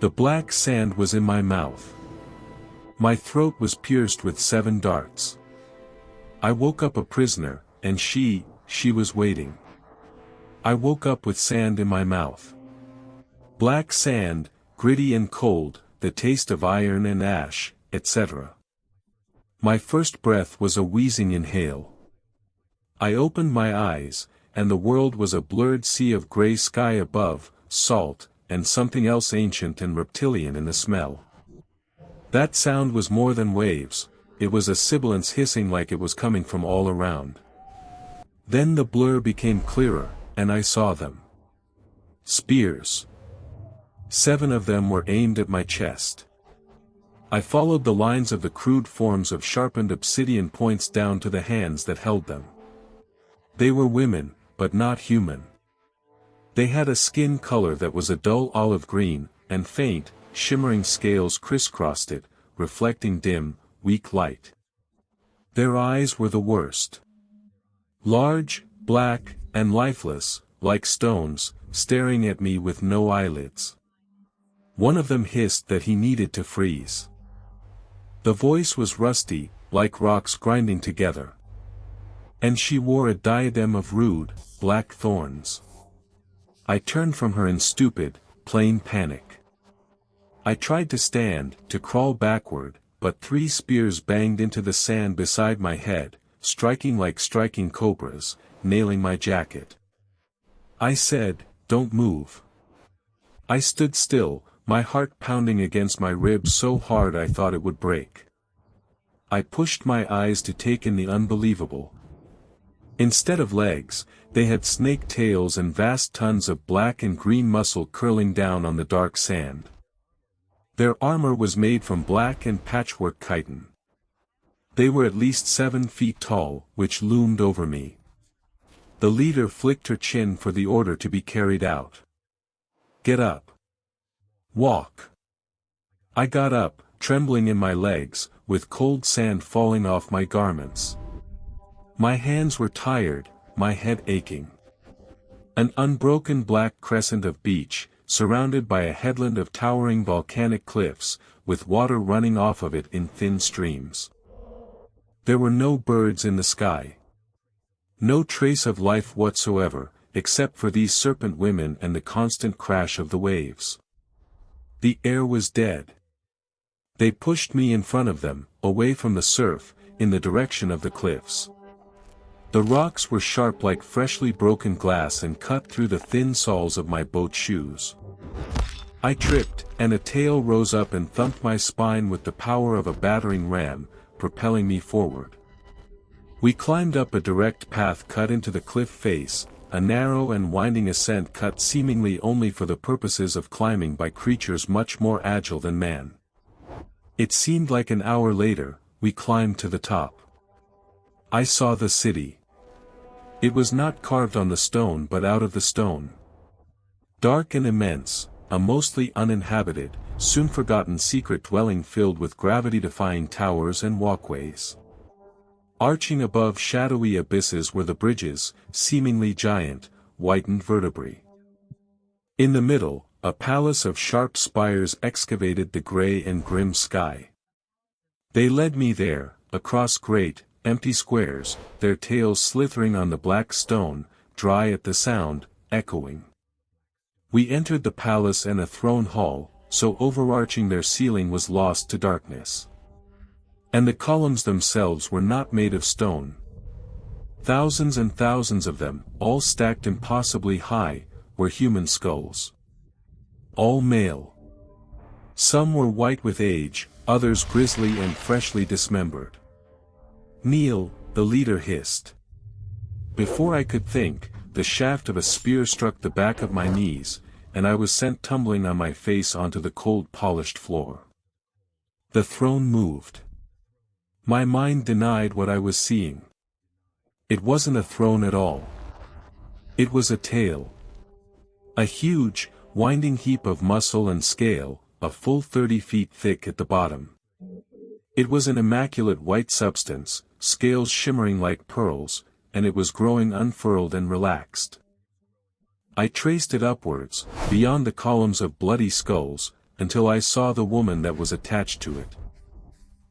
The black sand was in my mouth. My throat was pierced with 7 darts. I woke up a prisoner, and she was waiting. I woke up with sand in my mouth. Black sand, gritty and cold, the taste of iron and ash, etc. My first breath was a wheezing inhale. I opened my eyes, and the world was a blurred sea of gray sky above, salt, and something else ancient and reptilian in the smell. That sound was more than waves, it was a sibilance hissing like it was coming from all around. Then the blur became clearer, and I saw them. Spears. 7 of them were aimed at my chest. I followed the lines of the crude forms of sharpened obsidian points down to the hands that held them. They were women, but not human. They had a skin color that was a dull olive green, and faint, shimmering scales crisscrossed it, reflecting dim, weak light. Their eyes were the worst. Large, black, and lifeless, like stones, staring at me with no eyelids. One of them hissed that he needed to freeze. The voice was rusty, like rocks grinding together. And she wore a diadem of rude, black thorns. I turned from her in stupid, plain panic. I tried to stand, to crawl backward, but 3 spears banged into the sand beside my head, striking like striking cobras, nailing my jacket. I said, "Don't move." I stood still, my heart pounding against my ribs so hard I thought it would break. I pushed my eyes to take in the unbelievable. Instead of legs, they had snake tails and vast tons of black and green muscle curling down on the dark sand. Their armor was made from black and patchwork chitin. They were at least 7 feet tall, which loomed over me. The leader flicked her chin for the order to be carried out. "Get up. Walk." I got up, trembling in my legs, with cold sand falling off my garments. My hands were tired, my head aching. An unbroken black crescent of beach, surrounded by a headland of towering volcanic cliffs, with water running off of it in thin streams. There were no birds in the sky. No trace of life whatsoever, except for these serpent women and the constant crash of the waves. The air was dead. They pushed me in front of them, away from the surf, in the direction of the cliffs. The rocks were sharp like freshly broken glass and cut through the thin soles of my boat shoes. I tripped, and a tail rose up and thumped my spine with the power of a battering ram, propelling me forward. We climbed up a direct path cut into the cliff face, a narrow and winding ascent cut seemingly only for the purposes of climbing by creatures much more agile than man. It seemed like an hour later, we climbed to the top. I saw the city. It was not carved on the stone but out of the stone. Dark and immense, a mostly uninhabited, soon forgotten secret dwelling filled with gravity-defying towers and walkways. Arching above shadowy abysses were the bridges, seemingly giant, whitened vertebrae. In the middle, a palace of sharp spires excavated the gray and grim sky. They led me there, across great, empty squares, their tails slithering on the black stone, dry at the sound, echoing. We entered the palace and a throne hall, so overarching their ceiling was lost to darkness. And the columns themselves were not made of stone. Thousands and thousands of them, all stacked impossibly high, were human skulls. All male. Some were white with age, others grisly and freshly dismembered. "Kneel," the leader hissed. Before I could think, the shaft of a spear struck the back of my knees, and I was sent tumbling on my face onto the cold polished floor. The throne moved. My mind denied what I was seeing. It wasn't a throne at all. It was a tail. A huge, winding heap of muscle and scale, a full 30 feet thick at the bottom. It was an immaculate white substance, scales shimmering like pearls, and it was growing unfurled and relaxed. I traced it upwards, beyond the columns of bloody skulls, until I saw the woman that was attached to it.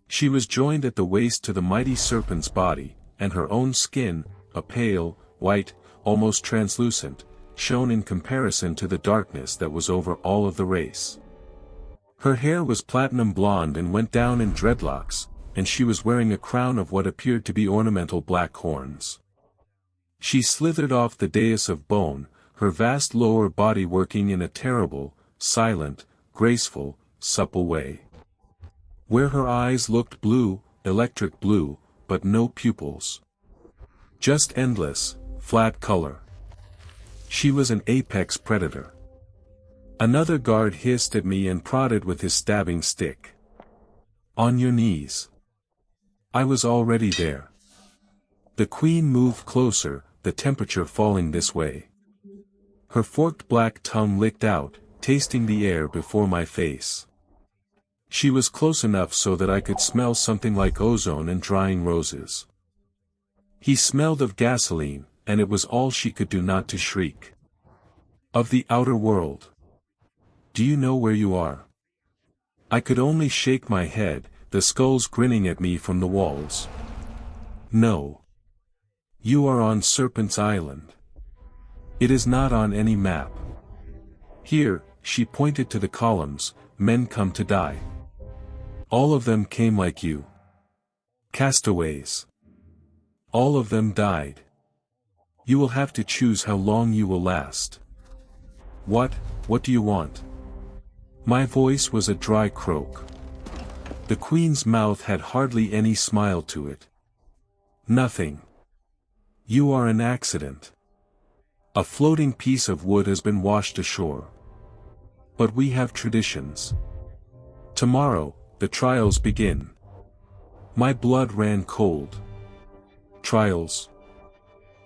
She was joined at the waist to the mighty serpent's body, and her own skin, a pale, white, almost translucent, shone in comparison to the darkness that was over all of the race. Her hair was platinum blonde and went down in dreadlocks, and she was wearing a crown of what appeared to be ornamental black horns. She slithered off the dais of bone, her vast lower body working in a terrible, silent, graceful, supple way. Where her eyes looked blue, electric blue, but no pupils. Just endless, flat color. She was an apex predator. Another guard hissed at me and prodded with his stabbing stick. On your knees. I was already there. The queen moved closer, the temperature falling this way. Her forked black tongue licked out, tasting the air before my face. She was close enough so that I could smell something like ozone and drying roses. He smelled of gasoline, and it was all she could do not to shriek. Of the outer world. Do you know where you are? I could only shake my head, the skulls grinning at me from the walls. No. You are on Serpent's Island. It is not on any map. Here, she pointed to the columns, men come to die. All of them came like you. Castaways. All of them died. You will have to choose how long you will last. What do you want? My voice was a dry croak. The queen's mouth had hardly any smile to it. Nothing. You are an accident. A floating piece of wood has been washed ashore. But we have traditions. Tomorrow, the trials begin. My blood ran cold. Trials.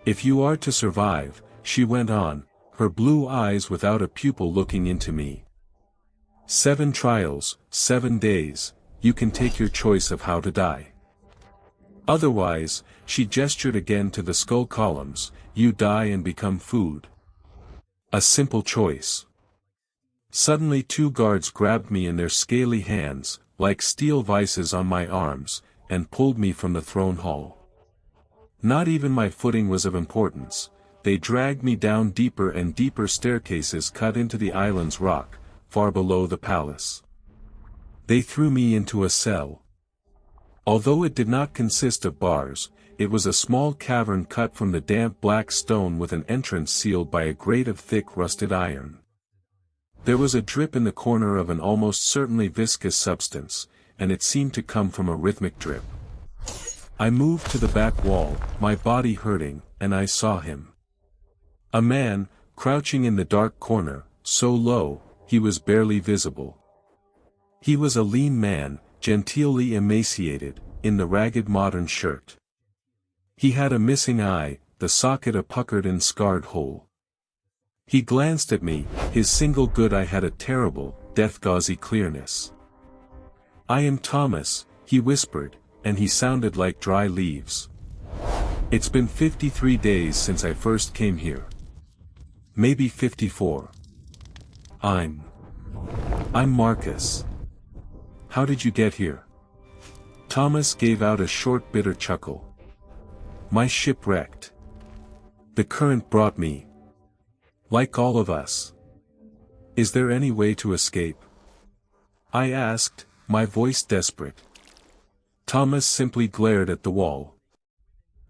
If you are to survive, she went on, her blue eyes without a pupil looking into me. 7 trials, 7 days, you can take your choice of how to die. Otherwise, she gestured again to the skull columns, you die and become food. A simple choice. Suddenly 2 guards grabbed me in their scaly hands, like steel vices on my arms, and pulled me from the throne hall. Not even my footing was of importance, they dragged me down deeper and deeper staircases cut into the island's rock, far below the palace. They threw me into a cell. Although it did not consist of bars, it was a small cavern cut from the damp black stone with an entrance sealed by a grate of thick rusted iron. There was a drip in the corner of an almost certainly viscous substance, and it seemed to come from a rhythmic drip. I moved to the back wall, my body hurting, and I saw him. A man, crouching in the dark corner, so low, he was barely visible. He was a lean man, genteelly emaciated, in the ragged modern shirt. He had a missing eye, the socket a puckered and scarred hole. He glanced at me, his single good eye had a terrible, death-gauzy clearness. I am Thomas, he whispered, and he sounded like dry leaves. It's been 53 days since I first came here. Maybe 54. I'm Marcus. How did you get here? Thomas gave out a short bitter chuckle. My ship wrecked. The current brought me. Like all of us. Is there any way to escape? I asked, my voice desperate. Thomas simply glared at the wall.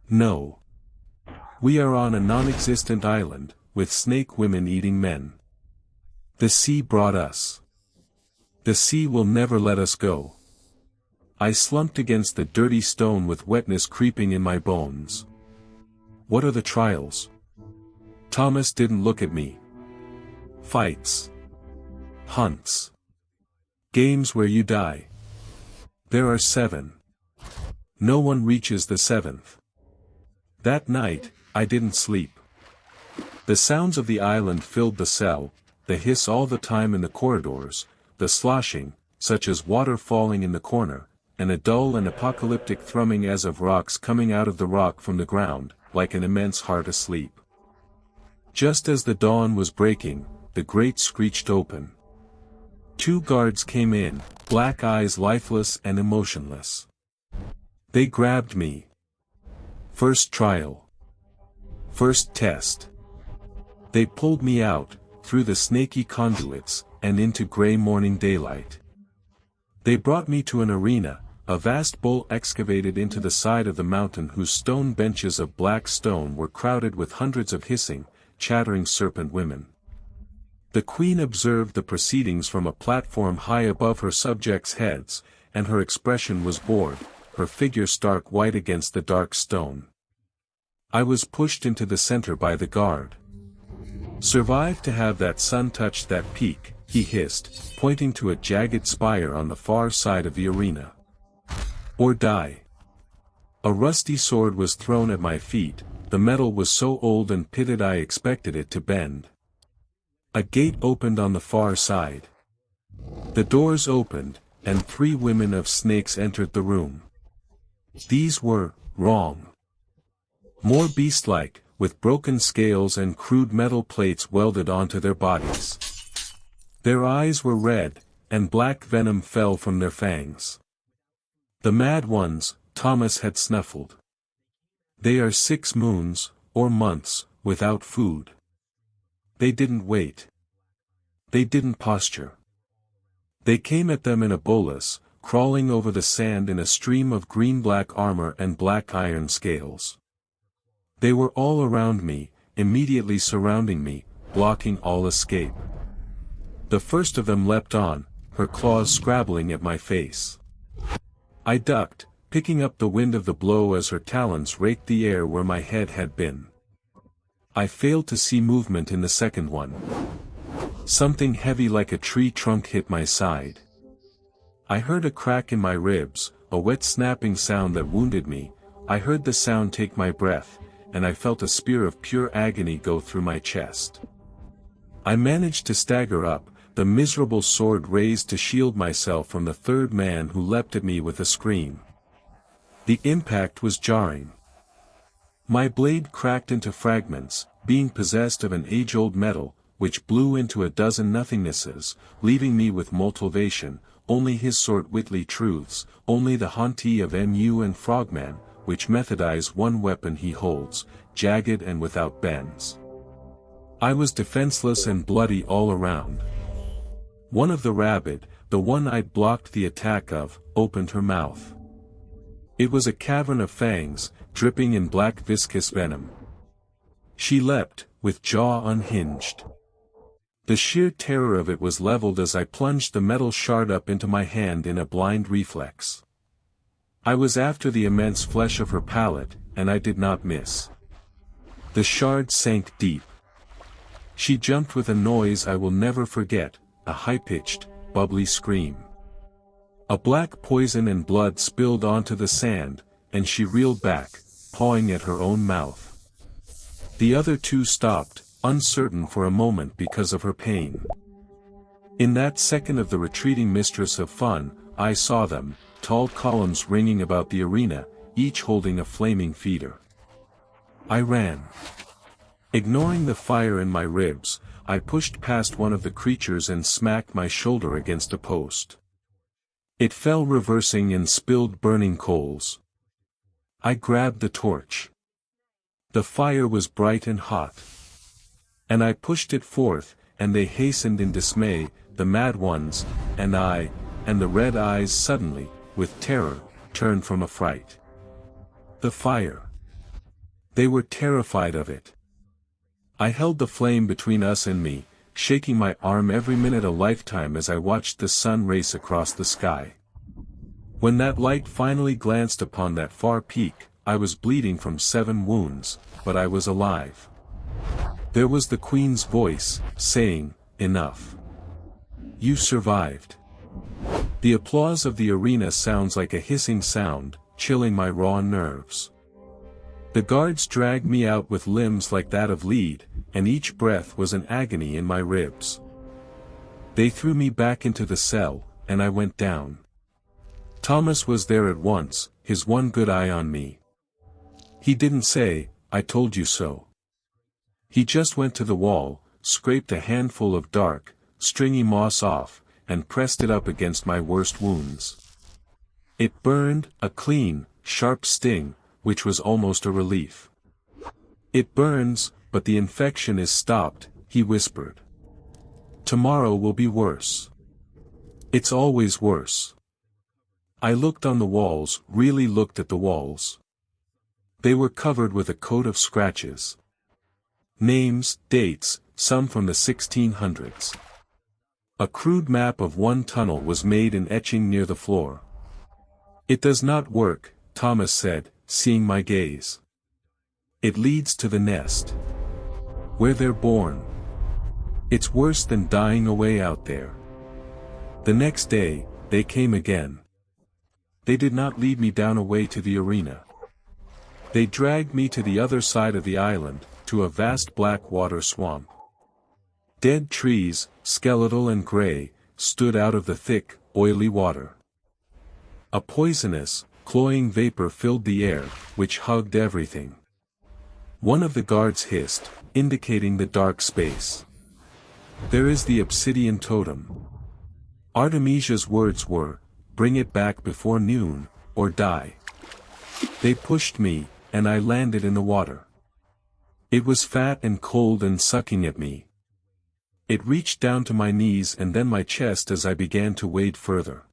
No. We are on a non-existent island, with snake women eating men. The sea brought us. The sea will never let us go. I slumped against the dirty stone with wetness creeping in my bones. What are the trials? Thomas didn't look at me. Fights. Hunts. Games where you die. There are 7. No one reaches the 7th. That night, I didn't sleep. The sounds of the island filled the cell, the hiss all the time in the corridors, the sloshing, such as water falling in the corner, and a dull and apocalyptic thrumming as of rocks coming out of the rock from the ground, like an immense heart asleep. Just as the dawn was breaking, the grate screeched open. 2 guards came in, black eyes lifeless and emotionless. They grabbed me. First trial. First test. They pulled me out, through the snaky conduits, and into gray morning daylight. They brought me to an arena, a vast bowl excavated into the side of the mountain whose stone benches of black stone were crowded with hundreds of hissing, chattering serpent women. The queen observed the proceedings from a platform high above her subjects' heads, and her expression was bored, her figure stark white against the dark stone. I was pushed into the center by the guard. "Survive to have that sun touch that peak," he hissed, pointing to a jagged spire on the far side of the arena. "Or die." A rusty sword was thrown at my feet, the metal was so old and pitted I expected it to bend. A gate opened on the far side. The doors opened, and 3 women of snakes entered the room. These were wrong. More beast-like, with broken scales and crude metal plates welded onto their bodies. Their eyes were red, and black venom fell from their fangs. The mad ones, Thomas had snuffled. They are 6 moons, or months, without food. They didn't wait. They didn't posture. They came at them in a bolus, crawling over the sand in a stream of green-black armor and black iron scales. They were all around me, immediately surrounding me, blocking all escape. The first of them leapt on, her claws scrabbling at my face. I ducked, picking up the wind of the blow as her talons raked the air where my head had been. I failed to see movement in the second one. Something heavy like a tree trunk hit my side. I heard a crack in my ribs, a wet snapping sound that wounded me. I heard the sound take my breath, and I felt a spear of pure agony go through my chest. I managed to stagger up, the miserable sword raised to shield myself from the third man who leapt at me with a scream. The impact was jarring. My blade cracked into fragments, being possessed of an age-old metal, which blew into a dozen nothingnesses, leaving me with motivation, only his sort witly truths, only the hauntee of Mu and Frogman, which methodize one weapon he holds, jagged and without bends. I was defenseless and bloody all around. One of the rabid, the one I'd blocked the attack of, opened her mouth. It was a cavern of fangs, dripping in black viscous venom. She leapt, with jaw unhinged. The sheer terror of it was leveled as I plunged the metal shard up into my hand in a blind reflex. I was after the immense flesh of her palate, and I did not miss. The shard sank deep. She jumped with a noise I will never forget, a high-pitched, bubbly scream. A black poison and blood spilled onto the sand, and she reeled back, pawing at her own mouth. The other 2 stopped, uncertain for a moment because of her pain. In that second of the retreating mistress of fun, I saw them, tall columns ringing about the arena, each holding a flaming feeder. I ran. Ignoring the fire in my ribs, I pushed past one of the creatures and smacked my shoulder against a post. It fell reversing and spilled burning coals. I grabbed the torch. The fire was bright and hot. And I pushed it forth, and they hastened in dismay, the mad ones, and I, and the red eyes suddenly, with terror, turned from affright. The fire. They were terrified of it. I held the flame between us and me, shaking my arm every minute a lifetime as I watched the sun race across the sky. When that light finally glanced upon that far peak, I was bleeding from 7 wounds, but I was alive. There was the Queen's voice, saying, "Enough. You survived." The applause of the arena sounds like a hissing sound, chilling my raw nerves. The guards dragged me out with limbs like that of lead, and each breath was an agony in my ribs. They threw me back into the cell, and I went down. Thomas was there at once, his one good eye on me. He didn't say, "I told you so." He just went to the wall, scraped a handful of dark, stringy moss off, and pressed it up against my worst wounds. It burned, a clean, sharp sting, which was almost a relief. "It burns, but the infection is stopped," he whispered. "Tomorrow will be worse. It's always worse." I looked on the walls, really looked at the walls. They were covered with a coat of scratches. Names, dates, some from the 1600s. A crude map of one tunnel was made in etching near the floor. "It does not work," Thomas said, seeing my gaze. "It leads to the nest. Where they're born. It's worse than dying away out there." The next day, they came again. They did not lead me down away to the arena. They dragged me to the other side of the island, to a vast black water swamp. Dead trees, skeletal and gray, stood out of the thick, oily water. A poisonous, cloying vapor filled the air, which hugged everything. One of the guards hissed, indicating the dark space. "There is the obsidian totem." Artemisia's words were, "Bring it back before noon, or die." They pushed me, and I landed in the water. It was fat and cold and sucking at me. It reached down to my knees and then my chest as I began to wade further.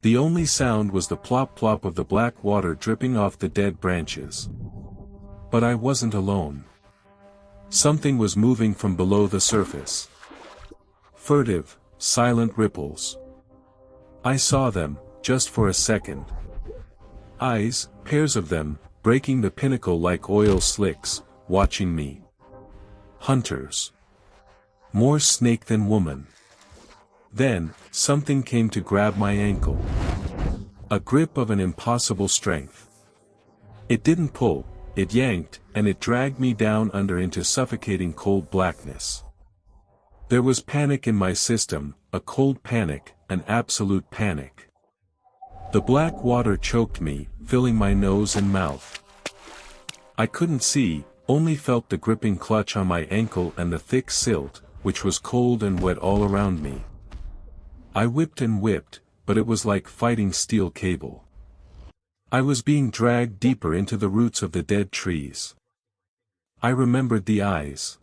The only sound was the plop-plop of the black water dripping off the dead branches. But I wasn't alone. Something was moving from below the surface. Furtive, silent ripples. I saw them, just for a second. Eyes, pairs of them, breaking the pinnacle like oil slicks, watching me. Hunters. More snake than woman. Then, something came to grab my ankle. A grip of an impossible strength. It didn't pull, it yanked, and it dragged me down under into suffocating cold blackness. There was panic in my system, a cold panic, an absolute panic. The black water choked me, filling my nose and mouth. I couldn't see, only felt the gripping clutch on my ankle and the thick silt, which was cold and wet all around me. I whipped and whipped, but it was like fighting steel cable. I was being dragged deeper into the roots of the dead trees. I remembered the eyes.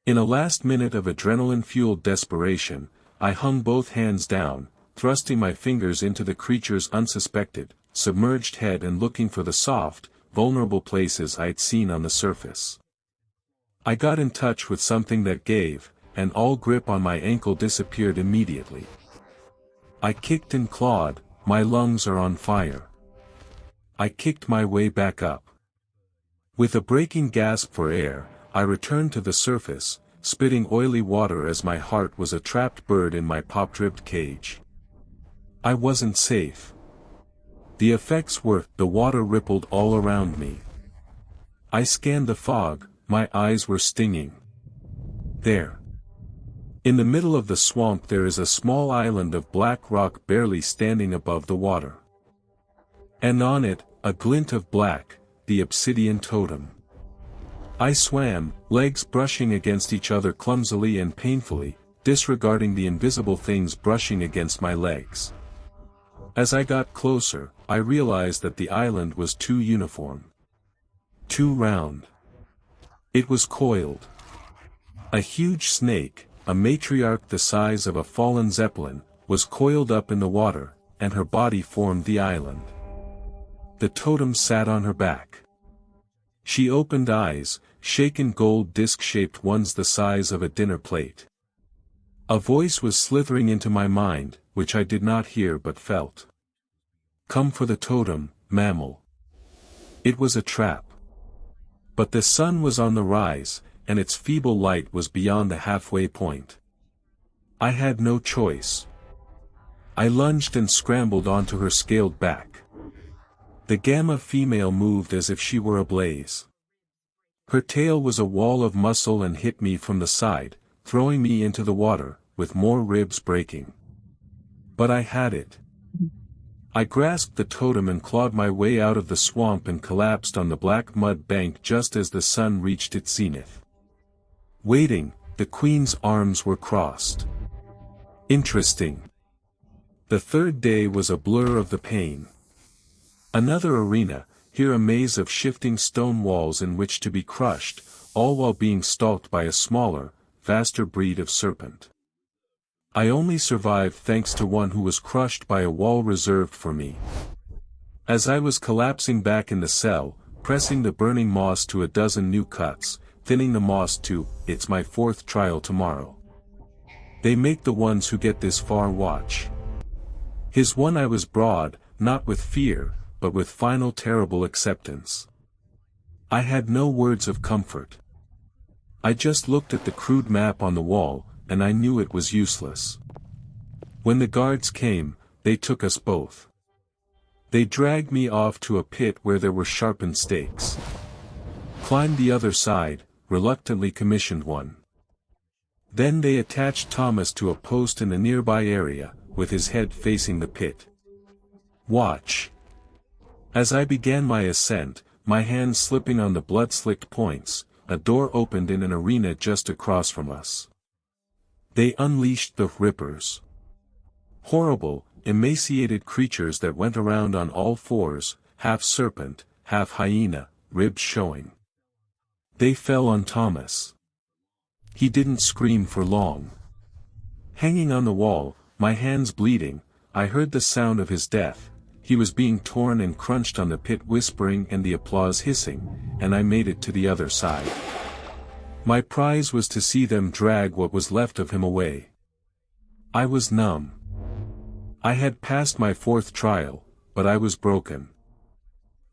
In a last minute of adrenaline-fueled desperation, I hung both hands down, thrusting my fingers into the creature's unsuspected, submerged head and looking for the soft, vulnerable places I'd seen on the surface. I got in touch with something that gave, and all grip on my ankle disappeared immediately. I kicked and clawed, my lungs are on fire. I kicked my way back up. With a breaking gasp for air, I returned to the surface, spitting oily water as my heart was a trapped bird in my pop-dripped cage. I wasn't safe. The effects were, the water rippled all around me. I scanned the fog, my eyes were stinging. There. In the middle of the swamp there is a small island of black rock barely standing above the water. And on it, a glint of black, the obsidian totem. I swam, legs brushing against each other clumsily and painfully, disregarding the invisible things brushing against my legs. As I got closer, I realized that the island was too uniform. Too round. It was coiled. A huge snake, a matriarch the size of a fallen zeppelin, was coiled up in the water, and her body formed the island. The totem sat on her back. She opened eyes, shaken gold disc-shaped ones the size of a dinner plate. A voice was slithering into my mind, which I did not hear but felt. Come for the totem, mammal. It was a trap. But the sun was on the rise, and its feeble light was beyond the halfway point. I had no choice. I lunged and scrambled onto her scaled back. The gamma female moved as if she were ablaze. Her tail was a wall of muscle and hit me from the side, throwing me into the water, with more ribs breaking. But I had it. I grasped the totem and clawed my way out of the swamp and collapsed on the black mud bank just as the sun reached its zenith. Waiting, the queen's arms were crossed. Interesting. The third day was a blur of the pain. Another arena, here a maze of shifting stone walls in which to be crushed, all while being stalked by a smaller, vaster breed of serpent. I only survived thanks to one who was crushed by a wall reserved for me. As I was collapsing back in the cell, pressing the burning moss to a dozen new cuts, thinning the moss to, "It's my fourth trial tomorrow. They make the ones who get this far watch." His one I was broad, not with fear, but with final terrible acceptance. I had no words of comfort. I just looked at the crude map on the wall, and I knew it was useless. When the guards came, they took us both. They dragged me off to a pit where there were sharpened stakes. Climbed the other side, reluctantly commissioned one. Then they attached Thomas to a post in a nearby area, with his head facing the pit. "Watch." As I began my ascent, my hands slipping on the blood-slicked points, a door opened in an arena just across from us. They unleashed the Rippers. Horrible, emaciated creatures that went around on all fours, half serpent, half hyena, ribs showing. They fell on Thomas. He didn't scream for long. Hanging on the wall, my hands bleeding, I heard the sound of his death. He was being torn and crunched on the pit, whispering and the applause hissing, and I made it to the other side. My prize was to see them drag what was left of him away. I was numb. I had passed my fourth trial, but I was broken.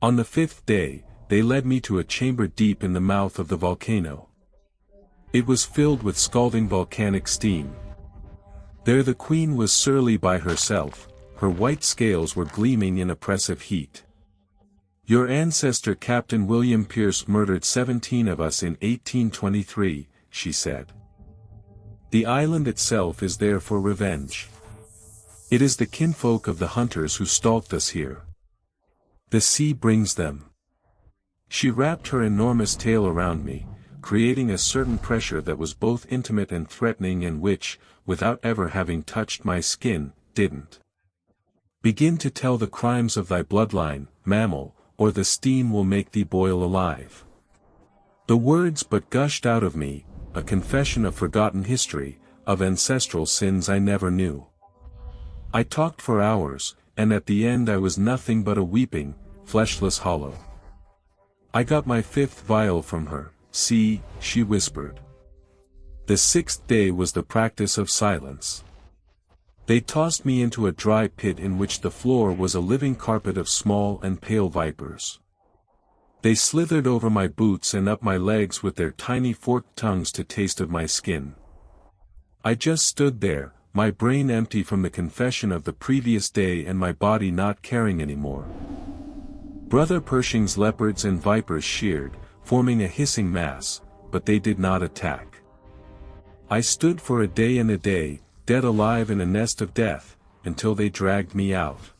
On the fifth day, they led me to a chamber deep in the mouth of the volcano. It was filled with scalding volcanic steam. There the queen was surly by herself, her white scales were gleaming in oppressive heat. "Your ancestor Captain William Pierce murdered 17 of us in 1823, she said. "The island itself is there for revenge. It is the kinfolk of the hunters who stalked us here. The sea brings them." She wrapped her enormous tail around me, creating a certain pressure that was both intimate and threatening, and which, without ever having touched my skin, didn't. "Begin to tell the crimes of thy bloodline, mammal, or the steam will make thee boil alive." The words but gushed out of me, a confession of forgotten history, of ancestral sins I never knew. I talked for hours, and at the end I was nothing but a weeping, fleshless hollow. I got my fifth vial from her. "See," she whispered. The sixth day was the practice of silence. They tossed me into a dry pit in which the floor was a living carpet of small and pale vipers. They slithered over my boots and up my legs with their tiny forked tongues to taste of my skin. I just stood there, my brain empty from the confession of the previous day and my body not caring anymore. Brother Pershing's leopards and vipers sheared, forming a hissing mass, but they did not attack. I stood for a day and a day, dead alive in a nest of death, until they dragged me out.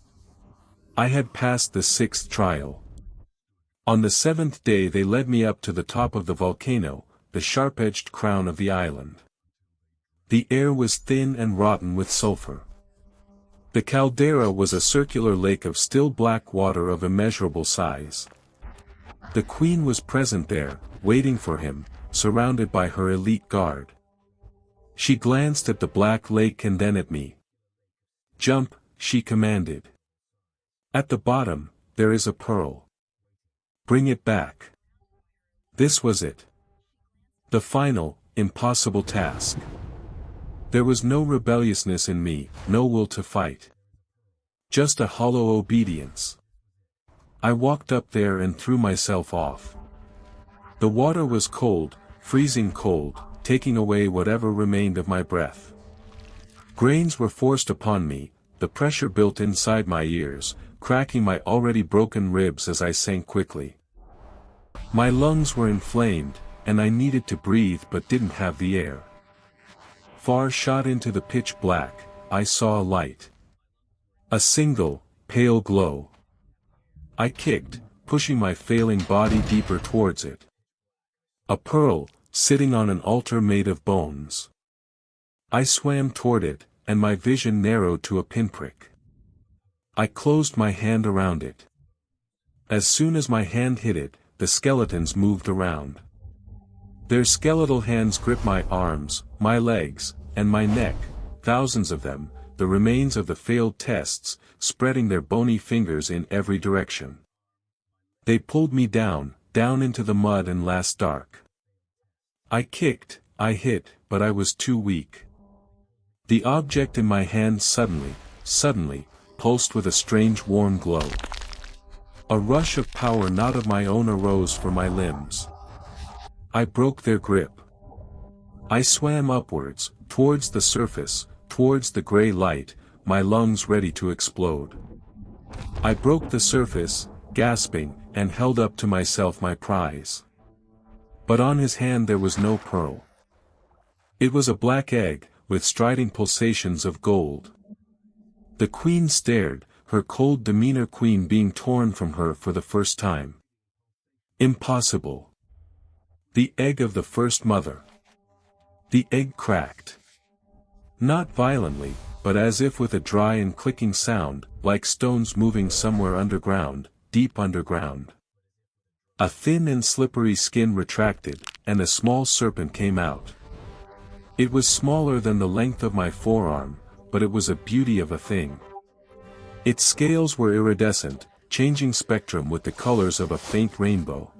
I had passed the sixth trial. On the seventh day they led me up to the top of the volcano, the sharp-edged crown of the island. The air was thin and rotten with sulfur. The caldera was a circular lake of still black water of immeasurable size. The queen was present there, waiting for him, surrounded by her elite guard. She glanced at the black lake and then at me. "Jump," she commanded. "At the bottom, there is a pearl. Bring it back." This was it. The final, impossible task. There was no rebelliousness in me, no will to fight. Just a hollow obedience. I walked up there and threw myself off. The water was cold, freezing cold, taking away whatever remained of my breath. Grains were forced upon me, the pressure built inside my ears, cracking my already broken ribs as I sank quickly. My lungs were inflamed, and I needed to breathe but didn't have the air. Far shot into the pitch black, I saw a light. A single, pale glow. I kicked, pushing my failing body deeper towards it. A pearl, sitting on an altar made of bones. I swam toward it, and my vision narrowed to a pinprick. I closed my hand around it. As soon as my hand hit it, the skeletons moved around. Their skeletal hands gripped my arms, my legs, and my neck, thousands of them, the remains of the failed tests, spreading their bony fingers in every direction. They pulled me down into the mud and last dark. I kicked, I hit, but I was too weak. The object in my hand suddenly, pulsed with a strange warm glow. A rush of power not of my own arose from my limbs. I broke their grip. I swam upwards, towards the surface, towards the grey light, my lungs ready to explode. I broke the surface, gasping, and held up to myself my prize. But on his hand there was no pearl. It was a black egg, with striding pulsations of gold. The queen stared, her cold demeanor queen being torn from her for the first time. Impossible. The egg of the first mother. The egg cracked. Not violently, but as if with a dry and clicking sound, like stones moving somewhere underground, deep underground. A thin and slippery skin retracted, and a small serpent came out. It was smaller than the length of my forearm, but it was a beauty of a thing. Its scales were iridescent, changing spectrum with the colors of a faint rainbow.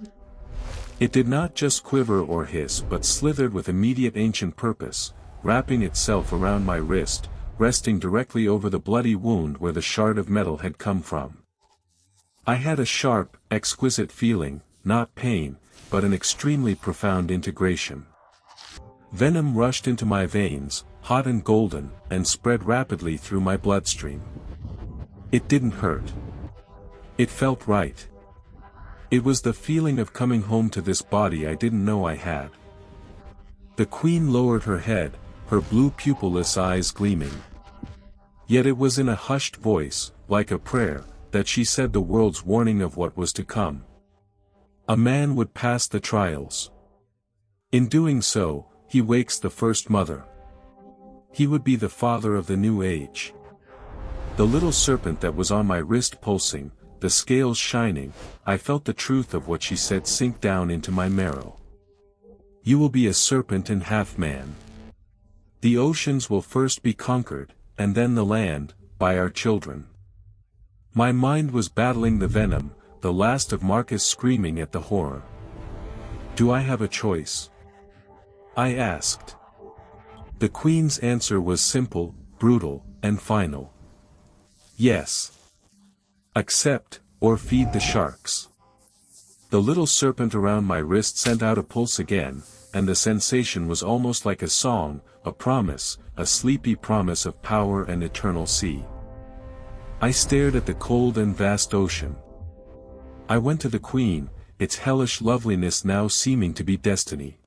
It did not just quiver or hiss but slithered with immediate ancient purpose, wrapping itself around my wrist, resting directly over the bloody wound where the shard of metal had come from. I had a sharp, exquisite feeling, not pain, but an extremely profound integration. Venom rushed into my veins, hot and golden, and spread rapidly through my bloodstream. It didn't hurt. It felt right. It was the feeling of coming home to this body I didn't know I had. The queen lowered her head, her blue pupilless eyes gleaming. Yet it was in a hushed voice, like a prayer, that she said the world's warning of what was to come. A man would pass the trials. In doing so, he wakes the first mother. He would be the father of the new age. The little serpent that was on my wrist pulsing, the scales shining, I felt the truth of what she said sink down into my marrow. You will be a serpent and half man. The oceans will first be conquered, and then the land, by our children. My mind was battling the venom, the last of Marcus screaming at the horror. Do I have a choice? I asked. The queen's answer was simple, brutal, and final. Yes. Accept, or feed the sharks. The little serpent around my wrist sent out a pulse again, and the sensation was almost like a song, a promise, a sleepy promise of power and eternal sea. I stared at the cold and vast ocean. I went to the queen, its hellish loveliness now seeming to be destiny.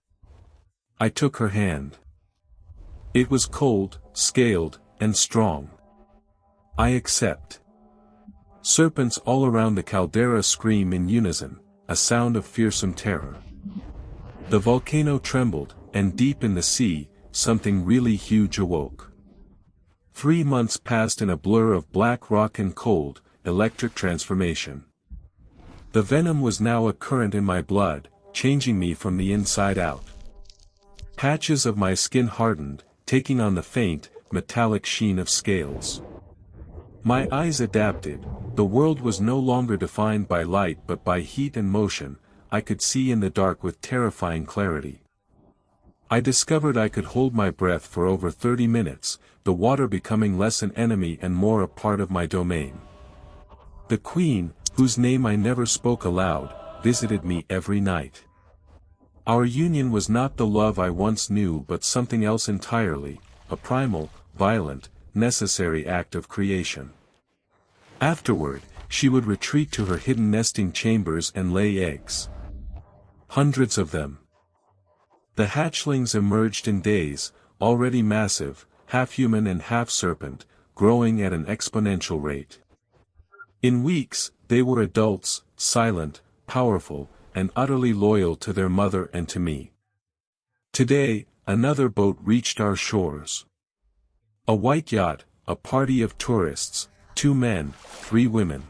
I took her hand. It was cold, scaled, and strong. I accept. Serpents all around the caldera scream in unison, a sound of fearsome terror. The volcano trembled, and deep in the sea, something really huge awoke. 3 months passed in a blur of black rock and cold, electric transformation. The venom was now a current in my blood, changing me from the inside out. Patches of my skin hardened, taking on the faint, metallic sheen of scales. My eyes adapted, the world was no longer defined by light but by heat and motion, I could see in the dark with terrifying clarity. I discovered I could hold my breath for over 30 minutes, the water becoming less an enemy and more a part of my domain. The queen, whose name I never spoke aloud, visited me every night. Our union was not the love I once knew but something else entirely, a primal, violent, necessary act of creation. Afterward, she would retreat to her hidden nesting chambers and lay eggs. Hundreds of them. The hatchlings emerged in days, already massive, half human and half serpent, growing at an exponential rate. In weeks, they were adults, silent, powerful, and utterly loyal to their mother and to me. Today, another boat reached our shores. A white yacht, a party of tourists, 2 men, 3 women.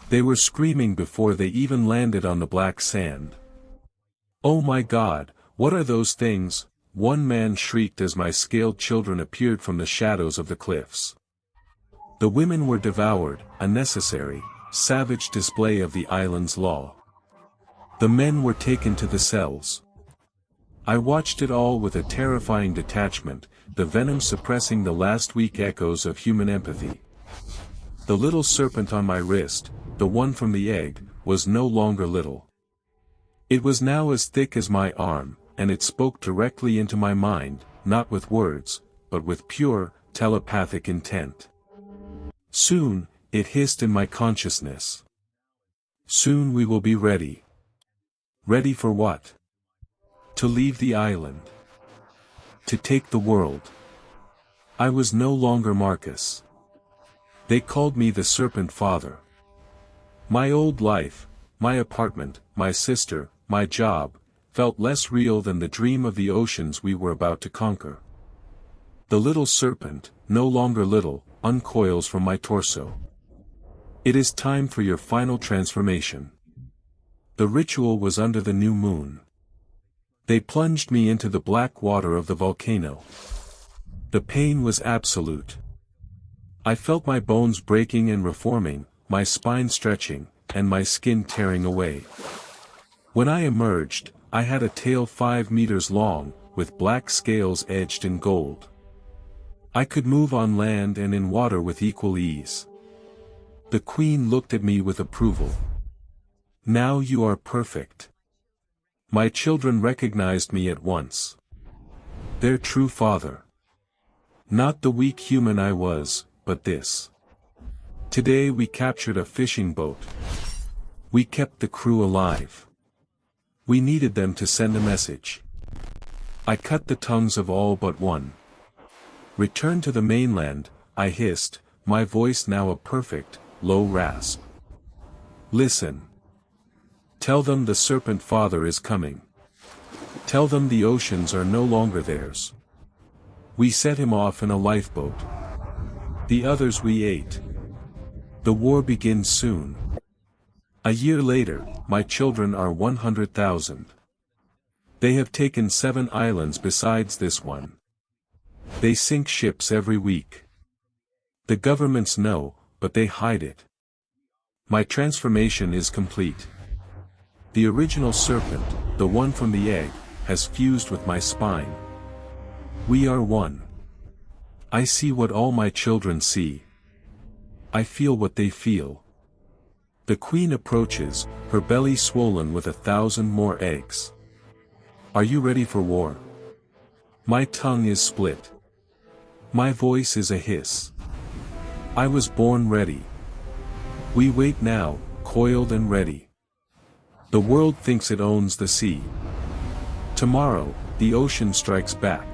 They were screaming before they even landed on the black sand. "Oh my God, what are those things?" one man shrieked as my scaled children appeared from the shadows of the cliffs. The women were devoured, a necessary, savage display of the island's law. The men were taken to the cells. I watched it all with a terrifying detachment, the venom suppressing the last weak echoes of human empathy. The little serpent on my wrist, the one from the egg, was no longer little. It was now as thick as my arm, and it spoke directly into my mind, not with words, but with pure, telepathic intent. Soon, it hissed in my consciousness. Soon we will be ready. Ready for what? To leave the island. To take the world. I was no longer Marcus. They called me the Serpent Father. My old life, my apartment, my sister, my job, felt less real than the dream of the oceans we were about to conquer. The little serpent, no longer little, uncoils from my torso. It is time for your final transformation. The ritual was under the new moon. They plunged me into the black water of the volcano. The pain was absolute. I felt my bones breaking and reforming, my spine stretching, and my skin tearing away. When I emerged, I had a tail 5 meters long, with black scales edged in gold. I could move on land and in water with equal ease. The queen looked at me with approval. "Now you are perfect." My children recognized me at once. Their true father. Not the weak human I was, but this. Today we captured a fishing boat. We kept the crew alive. We needed them to send a message. I cut the tongues of all but one. "Return to the mainland," I hissed, my voice now a perfect, low rasp. "Listen. Tell them the Serpent Father is coming. Tell them the oceans are no longer theirs. We set him off in a lifeboat. The others we ate. The war begins soon. A year later, my children are 100,000. They have taken 7 islands besides this one. They sink ships every week. The governments know, but they hide it. My transformation is complete. The original serpent, the one from the egg, has fused with my spine. We are one. I see what all my children see. I feel what they feel. The queen approaches, her belly swollen with 1,000 more eggs. Are you ready for war? My tongue is split. My voice is a hiss. I was born ready. We wait now, coiled and ready. The world thinks it owns the sea. Tomorrow, the ocean strikes back.